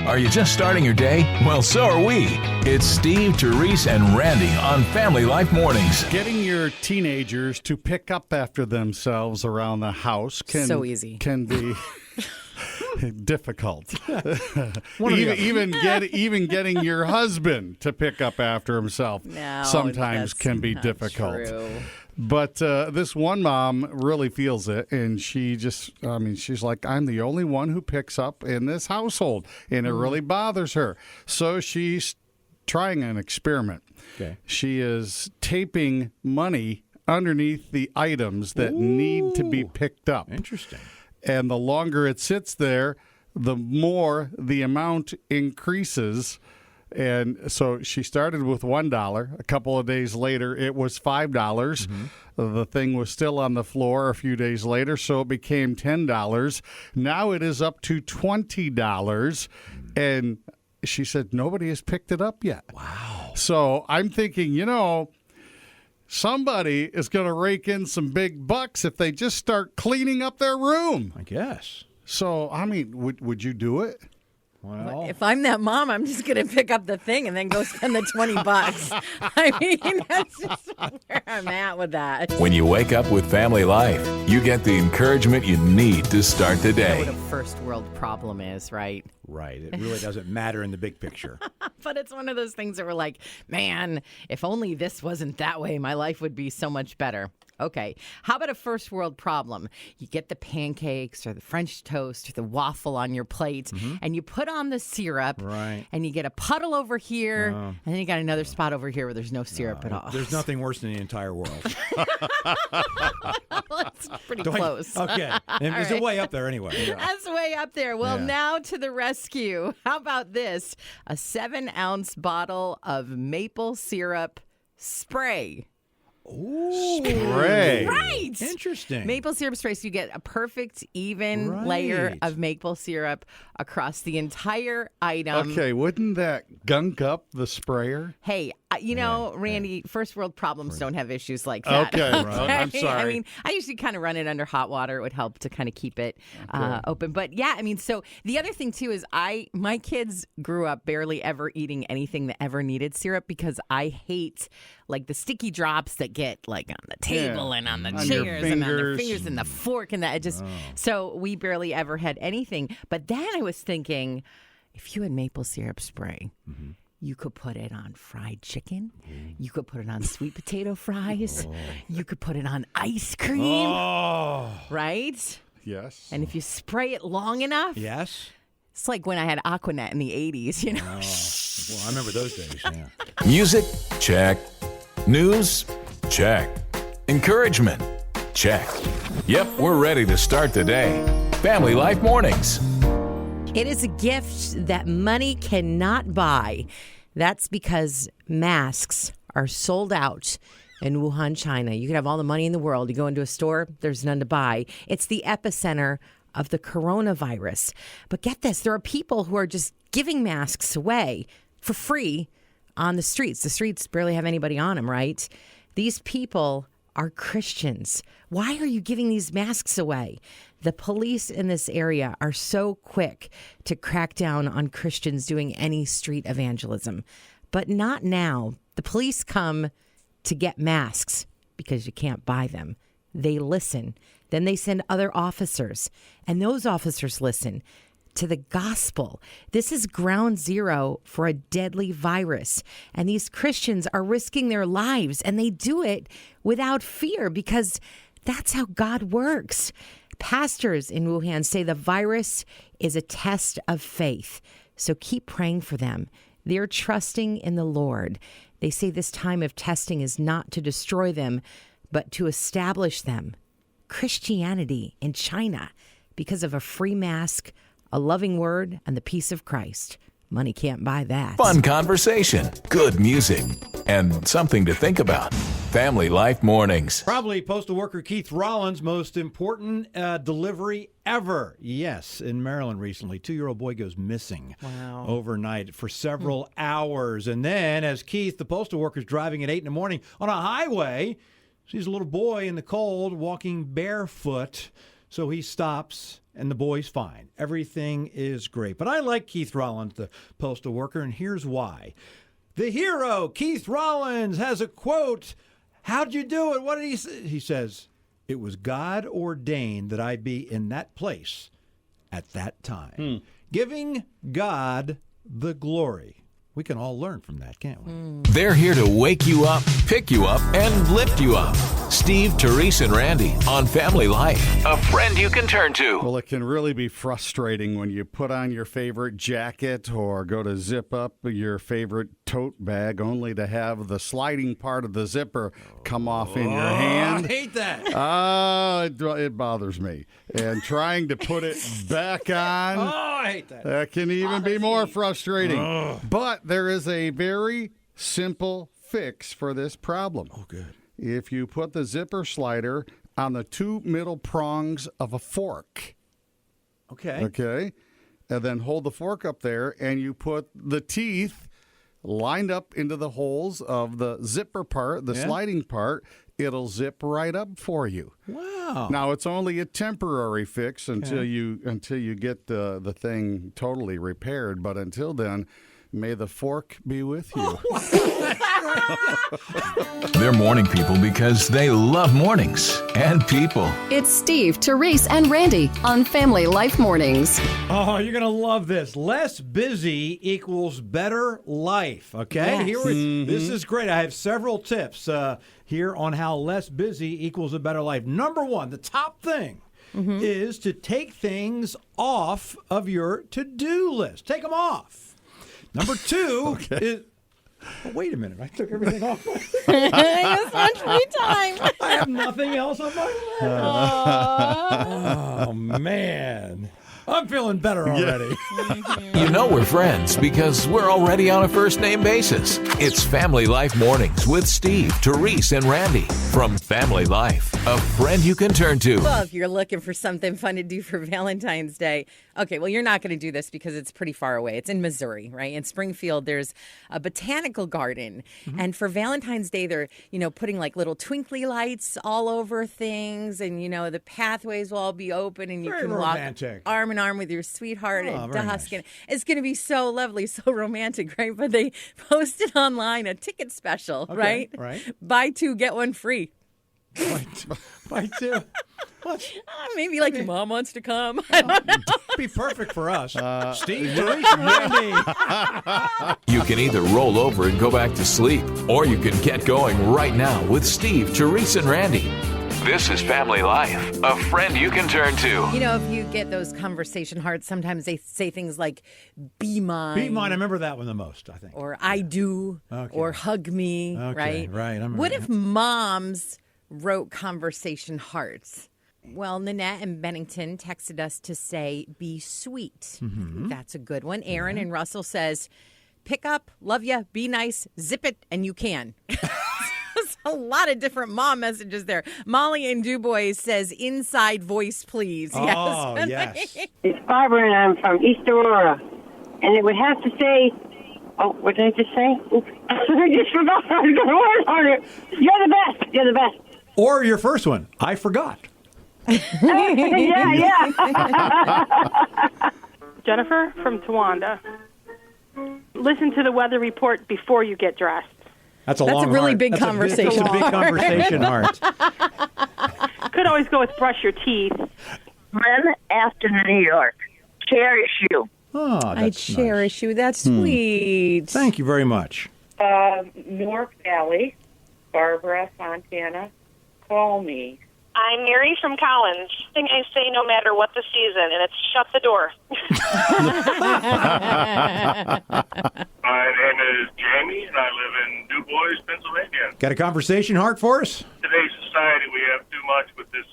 Are you just starting your day? Well, so are we. It's Steve, Terese, and Randy on Family Life Mornings. Getting your teenagers to pick up after themselves around the house can be difficult. even getting your husband to pick up after himself sometimes can be difficult. True. But this one mom really feels it, and she's like, I'm the only one who picks up in this household, and it really bothers her. So she's trying an experiment. Okay. She is taping money underneath the items that need to be picked up. Interesting. And the longer it sits there, the more the amount increases. And so she started with $1. A couple of days later, it was $5. The thing was still on the floor a few days later, so it became $10. Now it is up to $20. And she said nobody has picked it up yet. Wow. So I'm thinking, somebody is going to rake in some big bucks if they just start cleaning up their room. I guess. So, would you do it? Well, If I'm that mom, I'm just going to pick up the thing and then go spend the $20. I mean, that's just where I'm at with that. When you wake up with Family Life, you get the encouragement you need to start the You know day. what a first world problem is, right? right. It really doesn't matter in the big picture. But it's one of those things that we're like, man, if only this wasn't that way, my life would be so much better. Okay. How about a first world problem? You get the pancakes or the French toast or the waffle on your plate, and you put on the syrup, Right. and you get a puddle over here, and then you got another spot over here where there's no syrup at all. There's nothing worse in the entire world. That's pretty close. Okay. And it's right. way up there anyway. That's way up there. Well, Yeah. now to the rescue. How about this? A 7-ounce bottle of maple syrup spray. Ooh. Spray. Right. Interesting. Maple syrup spray. So you get a perfect even layer Right. of maple syrup across the entire item. Okay, wouldn't that gunk up the sprayer? Hey, Randy, first world problems don't have issues like that. Okay, I'm sorry. I mean, I usually kind of run it under hot water. It would help to kind of keep it open. But yeah, I mean, so the other thing too is my kids grew up barely ever eating anything that ever needed syrup because I hate like the sticky drops that get like on the table and on the On your chairs and on their fingers. fingers and the fork and that. It just so we barely ever had anything. But then I was thinking, if you had maple syrup spray. You could put it on fried chicken. You could put it on sweet potato fries. You could put it on ice cream. Oh. Right? Yes. And if you spray it long enough, Yes. it's like when I had Aquanet in the 80s, you know? Well, I remember those days. Yeah. Music? Check. News? Check. Encouragement? Check. Yep, we're ready to start the day. Family Life Mornings. It is a gift that money cannot buy. That's because masks are sold out in Wuhan, China. You could have all the money in the world. You go into a store, there's none to buy. It's the epicenter of the coronavirus. But get this, there are people who are just giving masks away for free on the streets. The streets barely have anybody on them, right? These people are Christians. Why are you giving these masks away? The police in this area are so quick to crack down on Christians doing any street evangelism. But not now. The police come to get masks because you can't buy them. They listen. Then they send other officers, and those officers listen to the gospel. This is ground zero for a deadly virus. And these Christians are risking their lives, and they do it without fear because that's how God works. Pastors in Wuhan say the virus is a test of faith. So keep praying for them. They're trusting in the Lord. They say this time of testing is not to destroy them, but to establish them. Christianity in China because of a free mask, a loving word, and the peace of Christ. Money can't buy that. Fun conversation, good music, and something to think about. Family Life Mornings. Probably postal worker Keith Rollins' most important delivery ever. Yes, in Maryland recently, 2-year-old boy goes missing overnight for several hours. And then as Keith, the postal worker, is driving at 8 in the morning on a highway, sees a little boy in the cold walking barefoot. So he stops, and the boy's fine. Everything is great. But I like Keith Rollins, the postal worker, and here's why. The hero, Keith Rollins, has a quote. How'd you do it? What did he say? He says, "It was God ordained that I be in that place at that time." Giving God the glory. We can all learn from that, can't we? They're here to wake you up, pick you up, and lift you up. Steve, Terese, and Randy on Family Life. A friend you can turn to. Well, it can really be frustrating when you put on your favorite jacket or go to zip up your favorite tote bag only to have the sliding part of the zipper come off in your hand. I hate that. It bothers me. And trying to put it back on, I hate that. can even be more frustrating. But there is a very simple fix for this problem. Oh, good. If you put the zipper slider on the two middle prongs of a fork. Okay. And then hold the fork up there, and you put the teeth lined up into the holes of the zipper part, the sliding part. It'll zip right up for you. Wow. Now, it's only a temporary fix until you get the thing totally repaired. But until then, may the fork be with you. They're morning people because they love mornings and people. It's Steve, Terese, and Randy on Family Life Mornings. Oh, you're going to love this. Less busy equals better life, okay? Yes. This is great. I have several tips here on how less busy equals a better life. Number one, the top thing is to take things off of your to-do list. Take them off. Number two is... Oh, wait a minute. I took everything off. It's much free time. I have nothing else on my list. Oh, man. I'm feeling better already. You know we're friends because we're already on a first name basis. It's Family Life Mornings with Steve, Terese, and Randy from Family Life. A friend you can turn to. Well, if you're looking for something fun to do for Valentine's Day, okay, well, you're not going to do this because it's pretty far away. It's in Missouri, right? In Springfield, there's a botanical garden. And for Valentine's Day, they're, putting like little twinkly lights all over things. And, the pathways will all be open and you Very can romantic. walk arm in arm with your sweetheart at very dusk. nice. And it's going to be so lovely, so romantic, right? But they posted online a ticket special, right? Right. Buy two, get one free. By two. What? Maybe like your mom wants to come. I don't know. Be perfect for us. Steve, Terese, and Randy. You can either roll over and go back to sleep, or you can get going right now with Steve, Terese, and Randy. This is Family Life, a friend you can turn to. If you get those conversation hearts, sometimes they say things like, be mine. Be mine. I remember that one the most, I think. Or I do. Okay. Or hug me, Okay, right? right, I'm What right. if moms wrote conversation hearts? Well, Nanette and Bennington texted us to say, be sweet. That's a good one. Aaron and Russell says, pick up, love ya, be nice, zip it, and you can. There's a lot of different mom messages there. Molly in DuBois says, inside voice, please. Oh, yes. It's Barbara, and I'm from East Aurora. And it would have to say, what did I just say? Oops. I just forgot I was going to work on it. You're the best. You're the best. Or your first one, I forgot. Yeah. Jennifer from Towanda. Listen to the weather report before you get dressed. That's a That's long a really heart. big That's conversation That's a big conversation heart. Could always go with brush your teeth. Glenn Aston, New York. Cherish you. Oh, that's I cherish you. That's sweet. Thank you very much. Newark Valley. Barbara Fontana. Call me. I'm Mary from Collins. Thing I say no matter what the season, and it's shut the door. My name is Jamie, and I live in DuBois, Pennsylvania. Got a conversation heart for us? Today's society, we have too much with this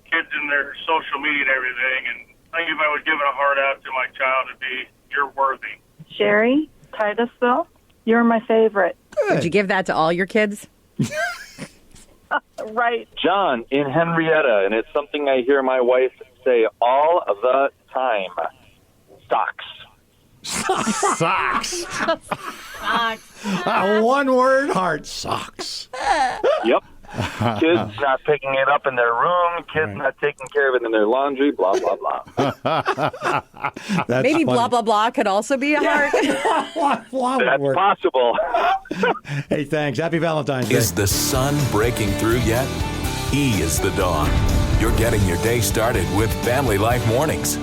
kids and their social media and everything. And I think if I was giving a heart out to my child, it'd be, you're worthy. Sherry, Titusville, you're my favorite. Would you give that to all your kids? Right. John in Henrietta, and it's something I hear my wife say all the time. Socks. Socks. One word heart, socks. Yep. Kids not picking it up in their room. Kids not taking care of it in their laundry. Blah blah blah. That's Maybe funny. blah, blah, blah could also be a heart. That's possible. Hey, thanks. Happy Valentine's Day. Is the sun breaking through yet? He is the dawn. You're getting your day started with Family Life Mornings.